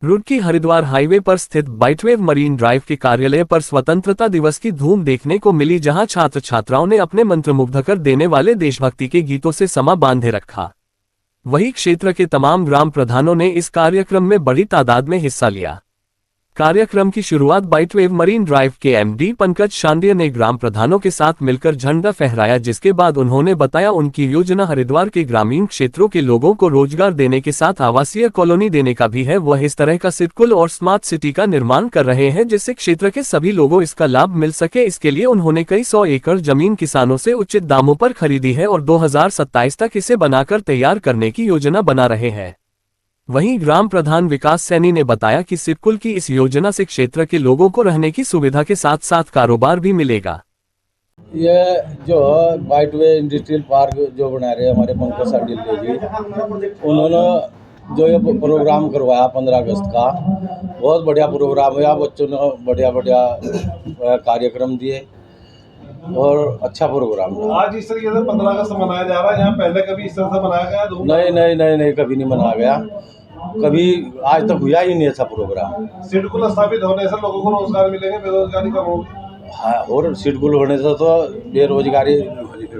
Roorkee Haridwar highway पर स्थित बाइटवेव marine drive के कार्यालय पर स्वतंत्रता दिवस की धूम देखने को मिली, जहां छात्र छात्राओं ने अपने मंत्रमुग्ध कर देने वाले देशभक्ति के गीतों से समा बांधे रखा। वहीं क्षेत्र के तमाम ग्राम प्रधानों ने इस कार्यक्रम में बड़ी तादाद में हिस्सा लिया। कार्यक्रम की शुरुआत बाइटवेव मरीन ड्राइव के एमडी पंकज शांडिय ने ग्राम प्रधानों के साथ मिलकर झंडा फहराया, जिसके बाद उन्होंने बताया उनकी योजना हरिद्वार के ग्रामीण क्षेत्रों के लोगों को रोजगार देने के साथ आवासीय कॉलोनी देने का भी है। वह इस तरह का सिडकुल और स्मार्ट सिटी का निर्माण कर रहे हैं जिससे क्षेत्र के सभी लोगों इसका लाभ मिल सके। इसके लिए उन्होंने कई 100 एकड़ जमीन किसानों से उचित दामों पर खरीदी है और 2027 तक इसे बनाकर तैयार करने की योजना बना रहे हैं। वहीं ग्राम प्रधान विकास सैनी ने बताया कि सिडकुल की इस योजना से क्षेत्र के लोगों को रहने की सुविधा के साथ साथ कारोबार भी मिलेगा। ये जो बाइटवे इंडस्ट्रियल पार्क जो बना रहे हैं हमारे पंकज शांडिल्य जी, उन्होंने जो ये प्रोग्राम करवाया 15 अगस्त का, बहुत बढ़िया प्रोग्राम हुआ। बच्चों ने बढ़िया बढ़िया कार्यक्रम दिए और अच्छा प्रोग्राम हुआ। आज इस तरीके से 15 अगस्त मनाया जा रहा है, यहाँ पहले कभी इस तरह से मनाया गया? नहीं, कभी नहीं मनाया गया, कभी आज तक हुआ ही नहीं ऐसा प्रोग्राम। सिडकुल स्थापित होने से लोगों को रोजगार मिलेंगे, बेरोजगारी कम होगी। हाँ, और सिडकुल होने से तो बेरोजगारी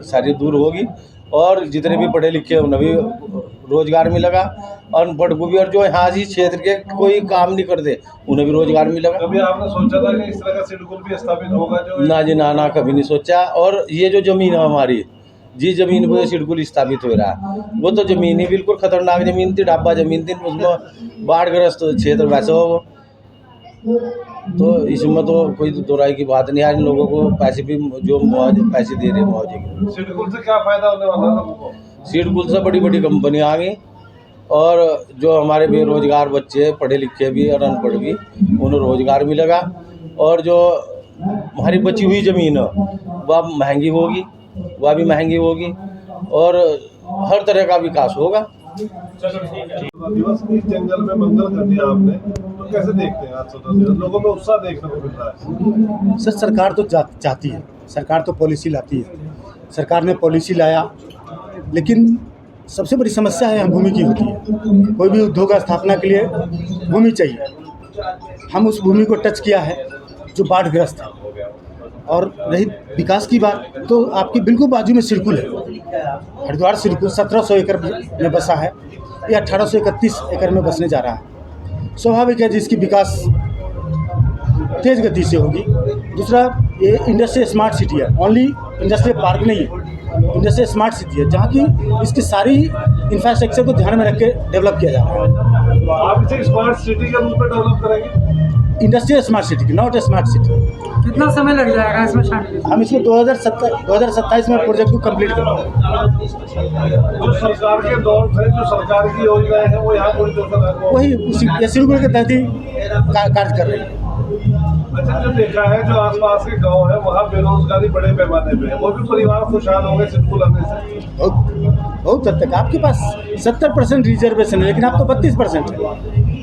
सारी दूर होगी और जितने भी पढ़े लिखे हैं उन्हें भी रोजगार मिलेगा, अनपढ़ को भी, और जो यहाँ इस क्षेत्र के कोई काम नहीं करते उन्हें भी रोजगार मिलेगा। कभी आपने सोचा था कि इस तरह का सिडकुल भी स्थापित होगा? जो ना जी ना, कभी नहीं सोचा। और ये जो जमीन है हमारी, जी जमीन पर सिडकुल स्थापित हो रहा है, वो तो जमीन ही बिल्कुल खतरनाक जमीन थी, ढाबा जमीन थी, उसमें बाढ़ग्रस्त क्षेत्र वैसे हो, तो इसमें तो कोई दो राय की बात नहीं है। इन लोगों को पैसे भी जो पैसे दे रहे हैं मुआवजे के। सिडकुल से क्या फायदा होने वाला है लोगों को? सिडकुल से बड़ी बड़ी कंपनियां आ गई और जो हमारे बेरोजगार बच्चे, पढ़े लिखे भी और अनपढ़ भी, उन्हें रोजगार मिलेगा और जो हमारी बची हुई ज़मीन है वह महंगी होगी, वह भी महंगी होगी और हर तरह का विकास होगा। दिवस इस जंगल में मंगल कर दिया आपने, तो कैसे देखते हैं आज लोगों में उत्साह देखने को मिल रहा है? सर, सरकार तो चाहती है, सरकार तो पॉलिसी लाती है, सरकार ने पॉलिसी लाया, लेकिन सबसे बड़ी समस्या है यहाँ भूमि की होती है। कोई भी उद्योग स्थापना के लिए भूमि चाहिए। हम उस भूमि को टच किया है जो बाढ़ग्रस्त है। और रही विकास की बात, तो आपकी बिल्कुल बाजू में सिडकुल है, हरिद्वार सिडकुल 1700 एकड़ में बसा है, ये 1831 एकड़ में बसने जा रहा है। स्वाभाविक है जिसकी विकास तेज़ गति से होगी। दूसरा, ये इंडस्ट्रियल स्मार्ट सिटी है, ओनली इंडस्ट्रियल पार्क नहीं है, इंडस्ट्रियल स्मार्ट सिटी है जहाँ की इसकी सारी इंफ्रास्ट्रक्चर को ध्यान में रख के डेवलप किया जा रहा है। आप इसे स्मार्ट सिटी के रूप में डेवलप करेंगे? Industrial smart city, not a smart city. कितना समय लग जाएगा इसमें शामिल? हम इसको 2027 में प्रोजेक्ट को कंप्लीट करेंगे। जो सरकार के दौर से जो सरकार की योजनाएं हैं वो यहाँ पूरी तरह वही उसी सिडकुल के तहत ही कार्य कर रही है। अच्छा, जो देखा है जो आसपास के गांव है वहाँ बेरोजगारी बड़े पैमाने पे है, वो भी परिवार खुशहाल होंगे सिडकुल आने से? बहुत हद तक आपके पास 70% रिजर्वेशन है, लेकिन आप तो 32% है।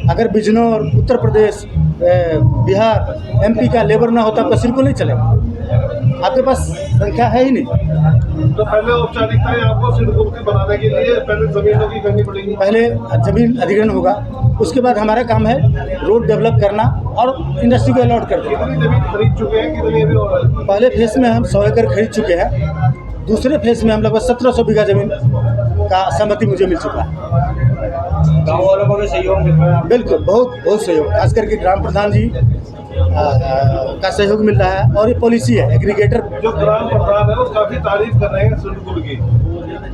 अगर बिजनौर, उत्तर प्रदेश, बिहार, एमपी का लेबर ना होता तो सिडकुल नहीं चलेगा। आपके पास संख्या है ही नहीं। तो पहले औपचारिकताएं आपको सिडकुल के बनाने के लिए पहले जमीनों की करनी पड़ेगी? पहले जमीन अधिग्रहण होगा, उसके बाद हमारा काम है रोड डेवलप करना और इंडस्ट्री को अलॉट कर देना। कितनी जमीन खरीद चुके हैं, कितनी अभी और है? पहले फेज में हम 100 एकड़ खरीद चुके हैं, दूसरे फेज में हम लगभग 1700 बीघा जमीन का सहमति मुझे मिल चुका है। गाँव वालों को भी सहयोग मिल रहा है? बिल्कुल, बहुत सहयोग, खास करके ग्राम प्रधान जी का सहयोग मिल रहा है। और ये पॉलिसी है एग्रीगेटर। जो ग्राम प्रधान है वो काफी तारीफ कर रहे हैं सिडकुल की,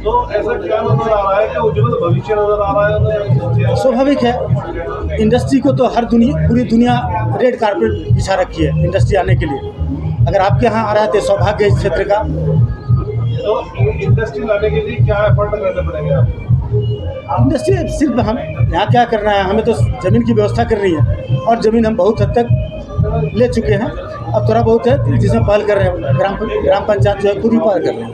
तो ऐसा क्या नजर आ रहा है कि उज्जवल भविष्य नजर आ रहा है? स्वाभाविक है, इंडस्ट्री को तो पूरी दुनिया रेड कारपेट बिछा रखी है इंडस्ट्री आने के लिए। अगर आपके यहाँ आ रहा है तो सौभाग्य इस क्षेत्र का। तो इंडस्ट्री लाने के लिए क्या एफर्ट करने पड़ेंगे आपको? इंडस्ट्री सिर्फ हम यहाँ क्या करना है, हमें तो ज़मीन की व्यवस्था करनी है और ज़मीन हम बहुत हद तक ले चुके हैं। अब थोड़ा बहुत है जिसमें पहल कर रहे हैं, ग्राम पंचायत जो है खुद ही पहल कर रहे हैं।